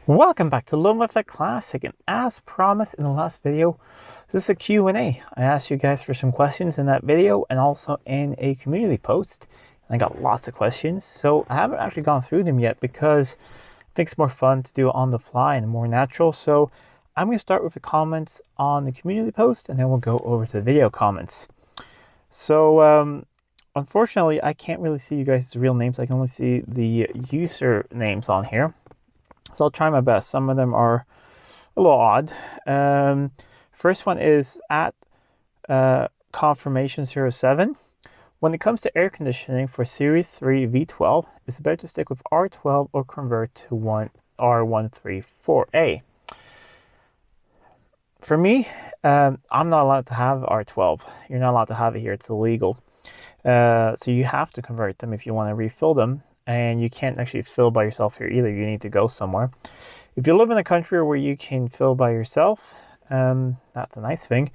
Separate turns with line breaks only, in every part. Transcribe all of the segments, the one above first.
Welcome back to Living with a Classic, and as promised in the last video, this is a Q&A. I asked you guys for some questions in that video and also in a community post. I got lots of questions, so I haven't actually gone through them yet because I think it's more fun to do it on the fly and more natural. So I'm going to start with the comments on the community post, and then we'll go over to the video comments. So unfortunately, I can't really see you guys' real names. I can only see the user names on here. So I'll try my best. Some of them are a little odd. First one is at Confirmation07. When it comes to air conditioning for Series 3 V12, is it better to stick with R12 or convert to R134A? For me, I'm not allowed to have R12. You're not allowed to have it here. It's illegal. So you have to convert them if you want to refill them. And you can't actually fill by yourself here either. You need to go somewhere. If you live in a country where you can fill by yourself, that's a nice thing.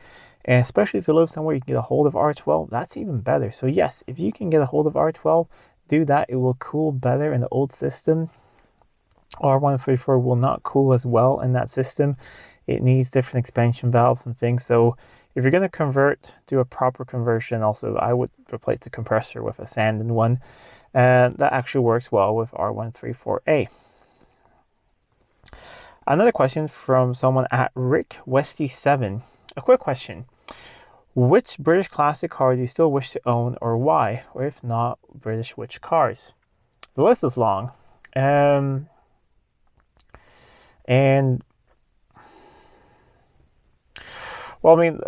And especially if you live somewhere you can get a hold of R12, that's even better. So yes, if you can get a hold of R12, do that. It will cool better in the old system. R134 will not cool as well in that system. It needs different expansion valves and things. So if you're going to convert, do a proper conversion. Also, I would replace the compressor with a sanded one. And that actually works well with R134A. Another question from someone at Rick Westy7. A quick question. Which British classic car do you still wish to own, or why? Or if not, British which cars? The list is long. And well, I mean,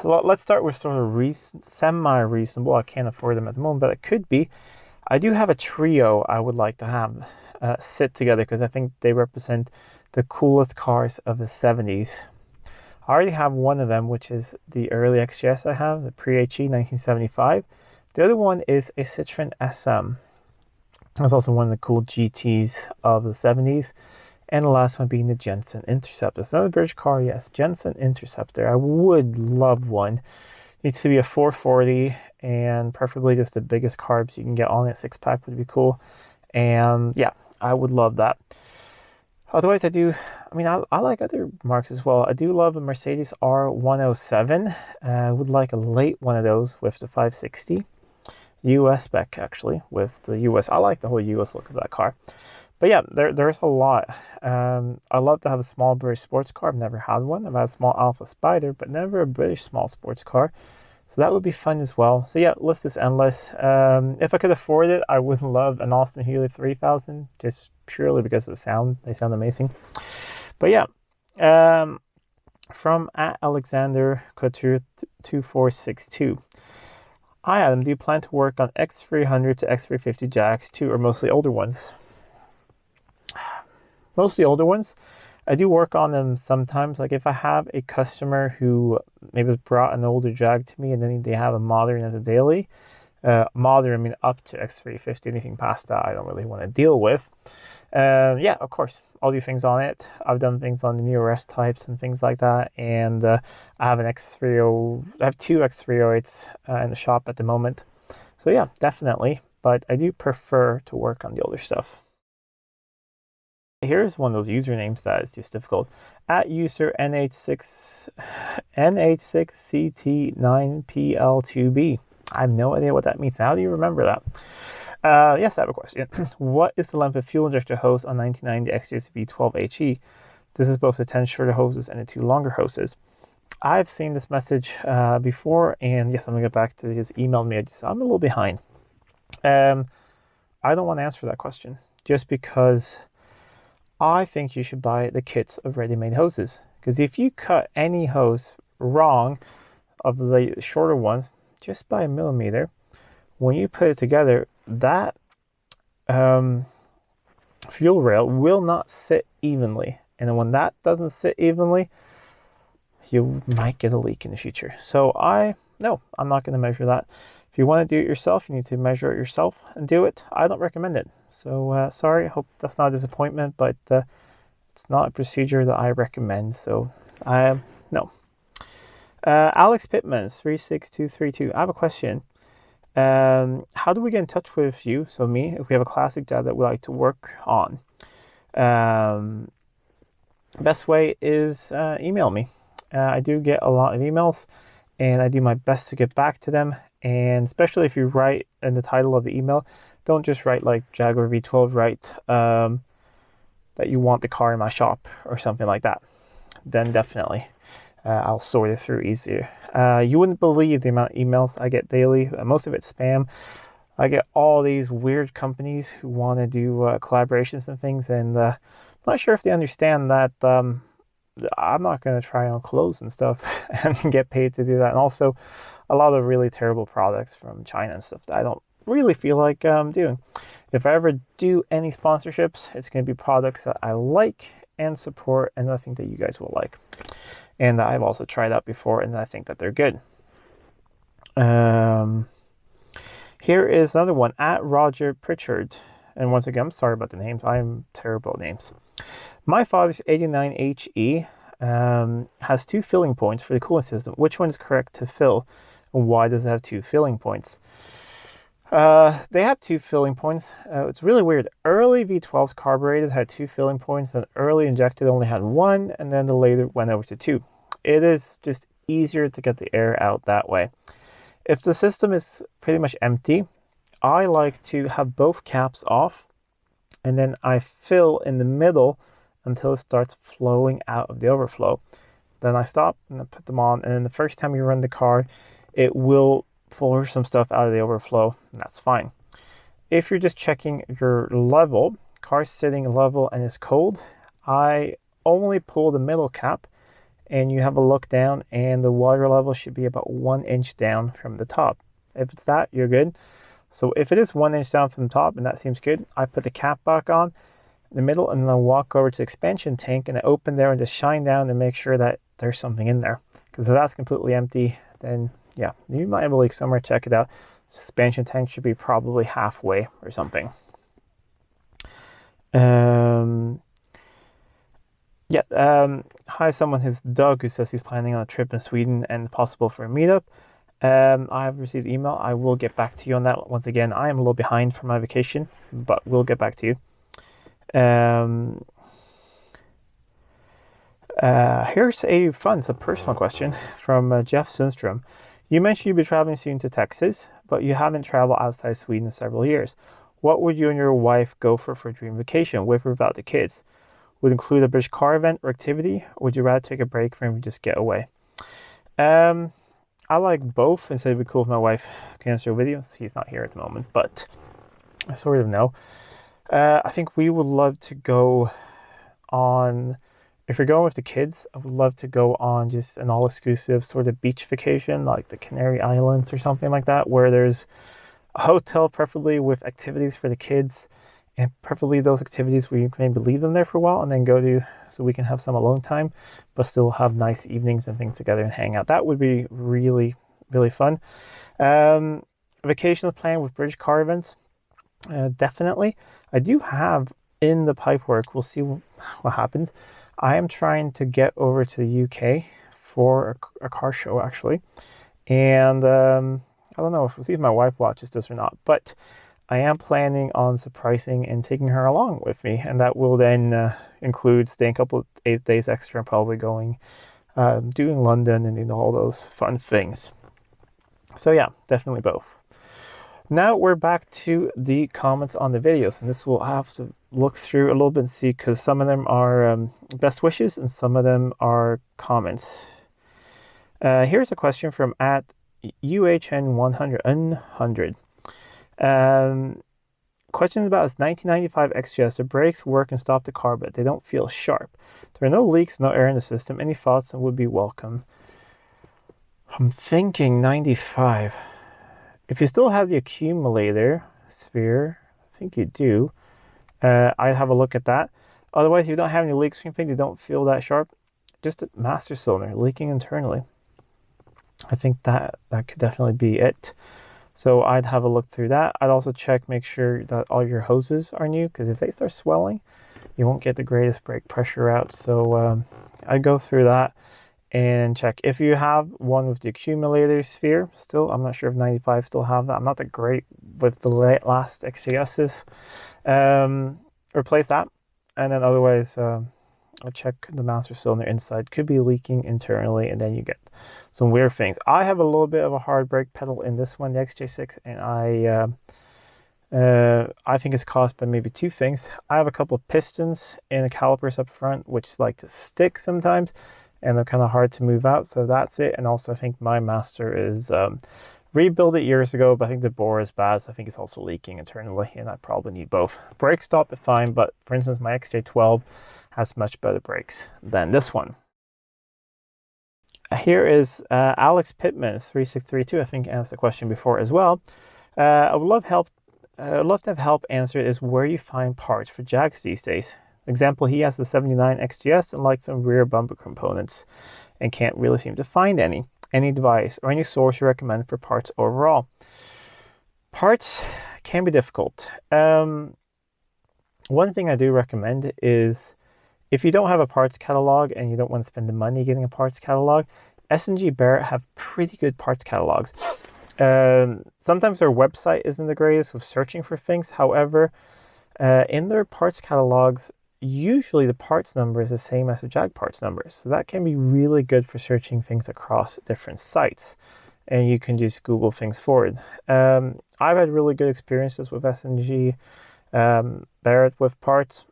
let's start with sort of semi-reasonable. I can't afford them at the moment, but it could be. I do have a trio I would like to have sit together because I think they represent the coolest cars of the 70s. I already have one of them, which is the early XJS I have, the pre-HE 1975. The other one is a Citroen SM. That's also one of the cool GTs of the 70s. And the last one being the Jensen Interceptor. So another British car, yes, Jensen Interceptor. I would love one. Needs to be a 440 and preferably just the biggest carbs you can get on it. 6-pack would be cool. And yeah, I would love that. Otherwise, I like other marks as well. I do love a Mercedes R107. I would like a late one of those with the 560. US spec, actually, with the US. I like the whole US look of that car. But yeah, there's a lot. I love to have a small British sports car. I've never had one. I've had a small Alpha Spider, but never a British small sports car. So that would be fun as well. So yeah, list is endless. If I could afford it, I would love an Austin Healey 3000, just purely because of the sound. They sound amazing. But yeah, from at Alexander Couture 2462. Hi Adam, do you plan to work on X300 to X350 jacks too, or mostly older ones? Mostly older ones. I do work on them sometimes. Like if I have a customer who maybe brought an older Jag to me and then they have a modern as a daily. Modern, I mean up to X350. Anything past that I don't really want to deal with. Yeah, of course. I'll do things on it. I've done things on the new RS types and things like that. And I have an X30. I have two X308s in the shop at the moment. So yeah, definitely. But I do prefer to work on the older stuff. Here's one of those usernames that is just difficult. At user NH6CT9PL2B. I have no idea what that means. How do you remember that? Yes, I have a question. What is the length of fuel injector hose on 1990 XJS V12HE? This is both the 10 shorter hoses and the 2 longer hoses. I've seen this message before, and yes, I'm going to get back to his email me. I'm a little behind. I don't want to answer that question just because I think you should buy the kits of ready-made hoses, because if you cut any hose wrong of the shorter ones just by a millimeter, when you put it together, that fuel rail will not sit evenly, and when that doesn't sit evenly, you might get a leak in the future. So I'm not going to measure that. If you want to do it yourself, you need to measure it yourself and do it. I don't recommend it. So sorry, I hope that's not a disappointment, but it's not a procedure that I recommend. So no. Alex Pittman 36232. I have a question. How do we get in touch with you, so me, if we have a classic Jag that we like to work on? Best way is email me. I do get a lot of emails, and I do my best to get back to them. And especially if you write in the title of the email, don't just write like Jaguar V12, write that you want the car in my shop or something like that. Then definitely I'll sort it through easier. You wouldn't believe the amount of emails I get daily. Most of it's spam. I get all these weird companies who want to do collaborations and things, and I'm not sure if they understand that I'm not going to try on clothes and stuff and get paid to do that. And also, a lot of really terrible products from China and stuff that I don't really feel like doing. If I ever do any sponsorships, it's going to be products that I like and support, and I think that you guys will like. And I've also tried out before, and I think that they're good. Here is another one, at Roger Pritchard. And once again, I'm sorry about the names. I'm terrible at names. My father's 89HE has 2 filling points for the cooling system. Which one is correct to fill? And why does it have 2 filling points? They have 2 filling points. It's really weird. Early V12s carbureted had 2 filling points, and early injected only had 1, and then the later went over to 2. It is just easier to get the air out that way. If the system is pretty much empty, I like to have both caps off, and then I fill in the middle until it starts flowing out of the overflow. Then I stop and I put them on, and then the first time you run the car, it will pour some stuff out of the overflow, and that's fine. If you're just checking your level, car's sitting level and is cold, I only pull the middle cap, and you have a look down, and the water level should be about 1 inch down from the top. If it's that, you're good. So if it is 1 inch down from the top and that seems good, I put the cap back on in the middle, and then I'll walk over to the expansion tank and I open there and just shine down and make sure that there's something in there. Because if that's completely empty, then yeah, you might have a leak somewhere. Check it out. Expansion tank should be probably halfway or something. Hi, someone who's Doug, who says he's planning on a trip in Sweden and possible for a meetup. I have received email. I will get back to you on that. Once again, I am a little behind from my vacation, but we'll get back to you. Here's it's a personal question from Jeff Sundstrom. You mentioned you'll be traveling soon to Texas, but you haven't traveled outside Sweden in several years. What would you and your wife go for a dream vacation, with or without the kids? Would include a British car event or activity, or would you rather take a break from and just get away? I like both, and so it'd be cool if my wife can answer videos. He's not here at the moment, but I sort of know. I think we would love to go on, if you're going with the kids, I would love to go on just an all-exclusive sort of beach vacation, like the Canary Islands or something like that, where there's a hotel, preferably with activities for the kids, and preferably those activities where you can maybe leave them there for a while and then go to, so we can have some alone time, but still have nice evenings and things together and hang out. That would be really, really fun. Vacation plan with British car events, definitely. I do have in the pipe work, we'll see what happens. I am trying to get over to the UK for a car show, actually. And I don't know, we'll see if my wife watches this or not, but I am planning on surprising and taking her along with me, and that will then include staying a couple of 8 days extra and probably going, doing London and doing all those fun things. So yeah, definitely both. Now we're back to the comments on the videos, and this we'll have to look through a little bit and see, because some of them are best wishes and some of them are comments. Here's a question from at UHN100. Questions about his 1995 XGS. The brakes work and stop the car, but they don't feel sharp. There are no leaks, no air in the system. Any thoughts would be welcome. I'm thinking 95. If you still have the accumulator sphere, I think you do. I'd have a look at that. Otherwise, if you don't have any leaks or anything, you don't feel that sharp, just a master cylinder leaking internally. I think that could definitely be it. So I'd have a look through that. I'd also check, make sure that all your hoses are new, because if they start swelling, you won't get the greatest brake pressure out. So I'd go through that and check. If you have one with the accumulator sphere still, I'm not sure if 95 still have that. I'm not that great with the last XJSs. Replace that. And then otherwise, check the master cylinder inside. Could be leaking internally, and then you get some weird things. I have a little bit of a hard brake pedal in this one, the XJ6, and I think it's caused by maybe two things. I have a couple of pistons and the calipers up front, which like to stick sometimes, and they're kind of hard to move out. So that's it. And also, I think my master is rebuilt it years ago, but I think the bore is bad. So I think it's also leaking internally, and I probably need both. Brake stop is fine, but for instance, my XJ12 has much better brakes than this one. Here is Alex Pittman 3632. I think asked the question before as well. I would love to have help answered is where you find parts for Jags these days. Example, he has the 79 XGS and likes some rear bumper components and can't really seem to find any. Any advice or any source you recommend for parts overall? Parts can be difficult. One thing I do recommend is if you don't have a parts catalog and you don't want to spend the money getting a parts catalog, S&G Barrett have pretty good parts catalogs. Sometimes their website isn't the greatest with searching for things. However, in their parts catalogs, usually the parts number is the same as the Jag parts number. So that can be really good for searching things across different sites. And you can just Google things forward. I've had really good experiences with S&G Barrett with parts.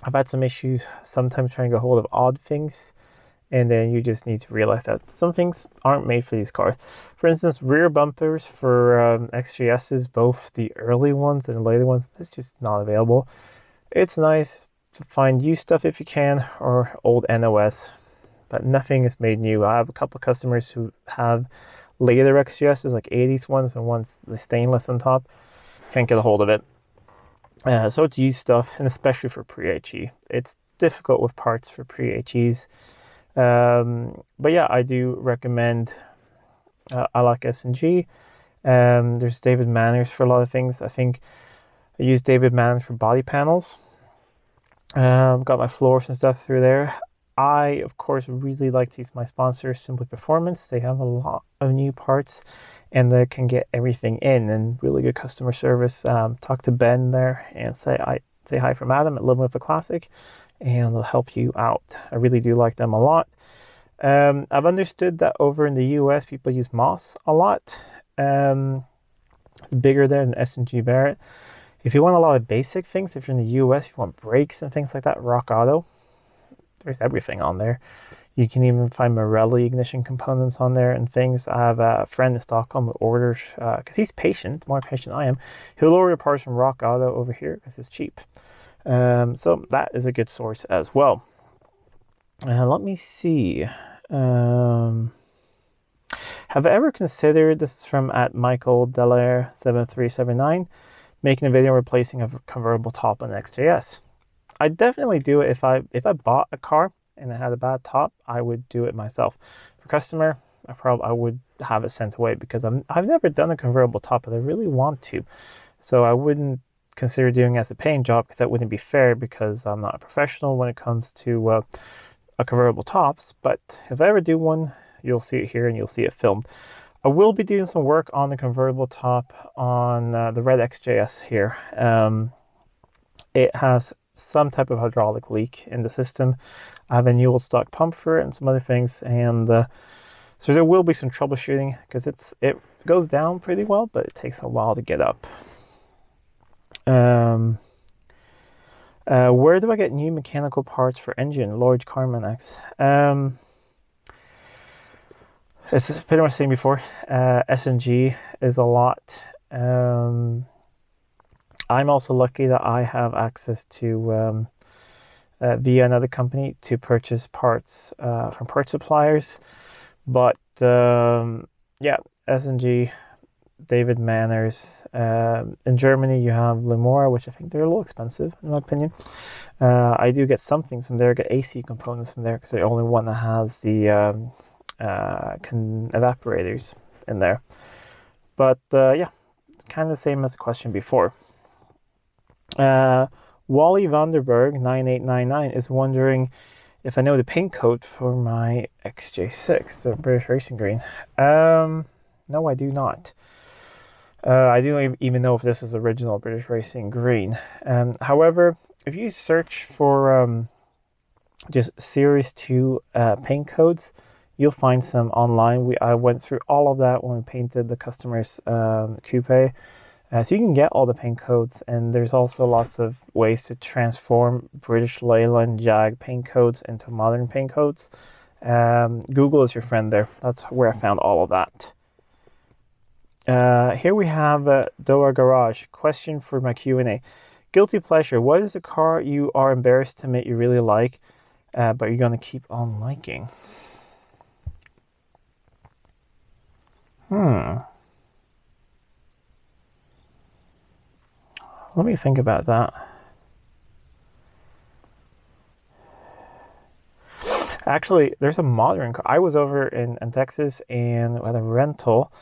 I've had some issues sometimes trying to get hold of odd things. And then you just need to realize that some things aren't made for these cars. For instance, rear bumpers for XJSs, both the early ones and the later ones, it's just not available. It's nice to find used stuff if you can, or old NOS, but nothing is made new. I have a couple of customers who have later XJSs, like 80s ones, and ones the stainless on top. Can't get a hold of it. So it's used stuff, and especially for pre-HE. It's difficult with parts for pre-HEs. But yeah, I do recommend, I like S&G. There's David Manners for a lot of things. I think I use David Manners for body panels. Got my floors and stuff through there. I, of course, really like to use my sponsor, Simply Performance. They have a lot of new parts and they can get everything in, and really good customer service. Talk to Ben there and say hi from Adam at Living with a Classic, and they'll help you out. I really do like them a lot. I've understood that over in the US, people use Moss a lot. It's bigger there than S&G Barrett. If you want a lot of basic things, if you're in the US, you want brakes and things like that, Rock Auto, there's everything on there. You can even find Morelli ignition components on there and things. I have a friend in Stockholm who orders, because he's patient, more patient than I am, he'll order parts from Rock Auto over here because it's cheap. So that is a good source as well. Let me see. Have I ever considered, this is from at Michael Delaire 7379, making a video replacing a convertible top on XJS? I definitely do it if I bought a car and it had a bad top, I would do it myself. For customer, I would have it sent away because I've never done a convertible top, but I really want to. So I wouldn't consider doing it as a paying job because that wouldn't be fair, because I'm not a professional when it comes to a convertible tops. But if I ever do one, you'll see it here and you'll see it filmed. I will be doing some work on the convertible top on the red XJS here. It has some type of hydraulic leak in the system. I have a new old stock pump for it and some other things, and so there will be some troubleshooting because it goes down pretty well, but it takes a while to get up. Where do I get new mechanical parts for engine? Lloyd Carmanex. It's pretty much the same before. S&G is a lot. I'm also lucky that I have access to via another company to purchase parts from parts suppliers. But yeah, S&G, David Manners. In Germany, you have Lemora, which I think they're a little expensive in my opinion. I do get some things from there. I get AC components from there because they're the only one that has the evaporators in there. But yeah, it's kind of the same as the question before. Wally Vanderberg 9899 is wondering if I know the paint code for my XJ6, the British Racing Green. No, I do not. I don't even know if this is original British Racing Green. However, if you search for just Series 2 paint codes. You'll find some online. I went through all of that when we painted the customer's coupe. So you can get all the paint codes, and there's also lots of ways to transform British Leyland Jag paint codes into modern paint codes. Google is your friend there. That's where I found all of that. Here we have Doa Garage. Question for my Q&A. Guilty pleasure. What is a car you are embarrassed to admit you really like, but you're going to keep on liking? Let me think about that. Actually, there's a modern car. I was over in Texas and had a rental,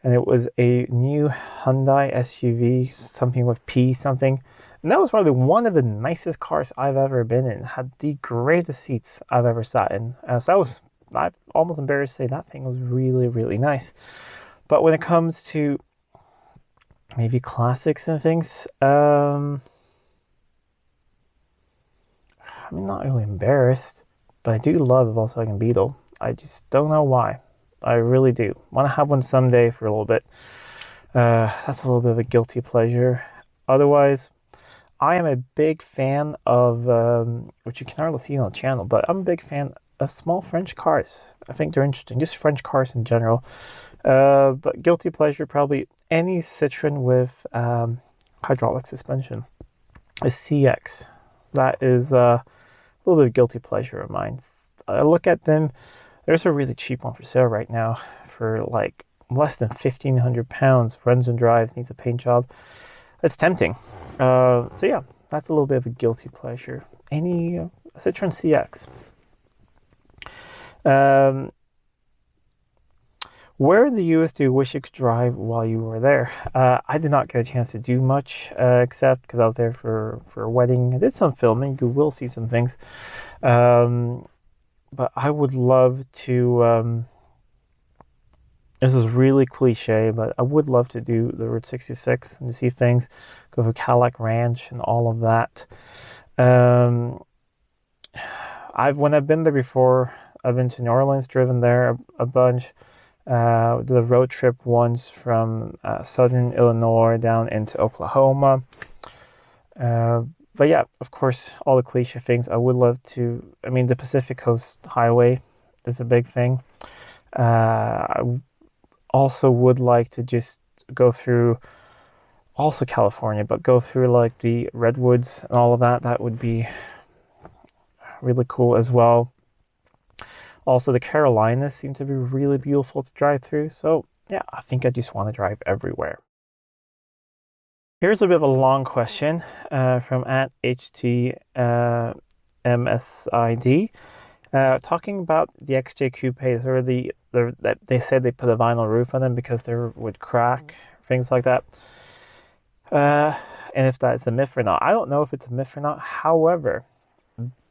and it was a new Hyundai SUV, something with P something. And that was probably one of the nicest cars I've ever been in. It had the greatest seats I've ever sat in. So I'm almost embarrassed to say that thing was really, really nice. But when it comes to maybe classics and things, I'm not really embarrassed, but I do love a Volkswagen Beetle. I just don't know why. I really do. Want to have one someday for a little bit. That's a little bit of a guilty pleasure. Otherwise, I am a big fan of, which you can hardly see on the channel, but I'm a big fan of small French cars. I think they're interesting, just French cars in general. But guilty pleasure, probably any Citroen with hydraulic suspension. A CX. That is a little bit of guilty pleasure of mine. I look at them. There's a really cheap one for sale right now for like less than £1,500. Runs and drives, needs a paint job. It's tempting. So yeah, that's a little bit of a guilty pleasure. Any Citroen CX. Where in the US do you wish you could drive while you were there? I did not get a chance to do much, except because I was there for a wedding. I did some filming. You will see some things. But I would love to, this is really cliche, but I would love to do the Route 66 and to see things, go to Cadillac Ranch and all of that. When I've been there before, I've been to New Orleans, driven there a bunch. Did a road trip once from southern Illinois down into Oklahoma. But yeah, of course, all the cliche things. I would love to. I mean, the Pacific Coast Highway is a big thing. I also would like to just go through, also California, but go through like the Redwoods and all of that. That would be really cool as well. Also, the Carolinas seem to be really beautiful to drive through. So yeah, I think I just want to drive everywhere. Here's a bit of a long question from @HTMSID. Talking about the XJ coupes, or that they said they put a vinyl roof on them because they would crack, things like that. And if that's a myth or not. I don't know if it's a myth or not. However,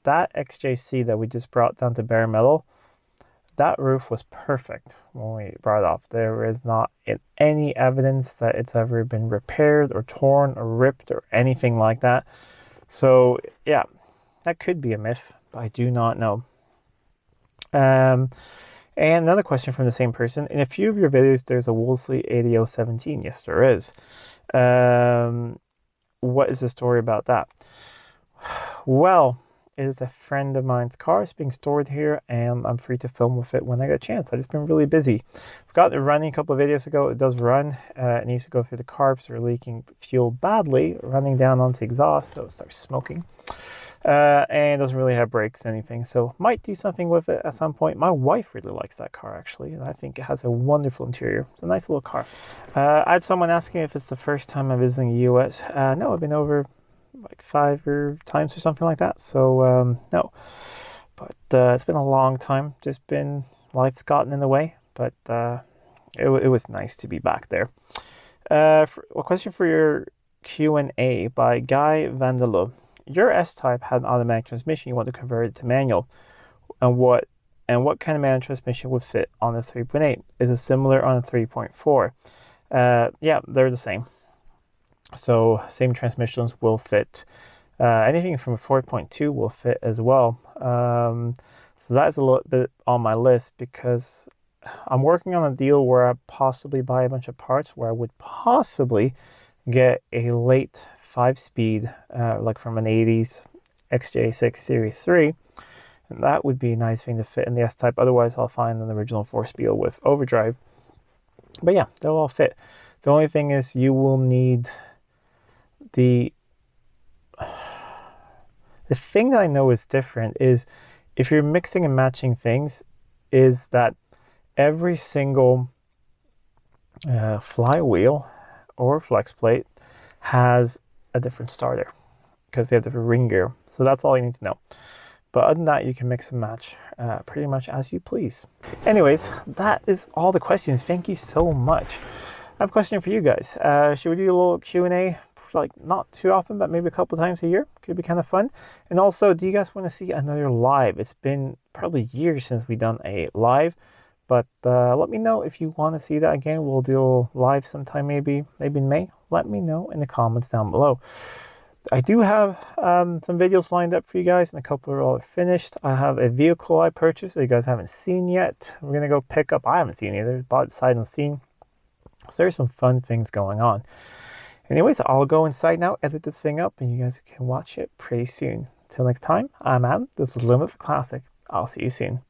that XJC that we just brought down to bare metal, that roof was perfect when we brought it off. There is not any evidence that it's ever been repaired or torn or ripped or anything like that. So yeah, that could be a myth, but I do not know. And another question from the same person. In a few of your videos, there's a Wolseley 8017. Yes, there is. What is the story about that? Well, it is a friend of mine's car. It's being stored here, and I'm free to film with it when I get a chance. I've just been really busy. I've got it running a couple of videos ago. It does run. It needs to go through the carbs. They're leaking fuel badly, running down onto exhaust, so it starts smoking. And it doesn't really have brakes or anything, so might do something with it at some point. My wife really likes that car, actually, and I think it has a wonderful interior. It's a nice little car. I had someone asking if it's the first time I'm visiting the US. No, I've been over like 5 times or something like that, so no. But it's been a long time. Just been, life's gotten in the way, but it was nice to be back there. A question for your Q&A by Guy Vandeloo. Your S-Type had an automatic transmission. You want to convert it to manual, and what kind of manual transmission would fit on a 3.8? Is it similar on a 3.4? Yeah, they're the same. So same transmissions will fit Anything from a 4.2 will fit as well. So that's a little bit on my list because I'm working on a deal where I possibly buy a bunch of parts where I would possibly get a late 5-speed, like from an 80s XJ6 Series 3. And that would be a nice thing to fit in the S-Type. Otherwise, I'll find an original 4-speed with overdrive. But yeah, they'll all fit. The only thing is you will need the thing that I know is different is if you're mixing and matching things, is that every single flywheel or flex plate has a different starter because they have different ring gear. So that's all you need to know. But other than that, you can mix and match pretty much as you please. Anyways, that is all the questions. Thank you so much. I have a question for you guys. Should we do a little Q&A? Like not too often, but maybe a couple times a year. Could be kind of fun. And also, do you guys want to see another live? It's been probably years since we've done a live, but let me know if you want to see that again. We'll do live sometime, maybe in May. Let me know in the comments down below. I do have some videos lined up for you guys, and a couple are all finished. I have a vehicle I purchased that you guys haven't seen yet. We're gonna go pick up. I haven't seen it either. Bought it sight unseen. So there's some fun things going on. Anyways, I'll go inside now, edit this thing up, and you guys can watch it pretty soon. Till next time, I'm Adam. This was Living with a Classic. I'll see you soon.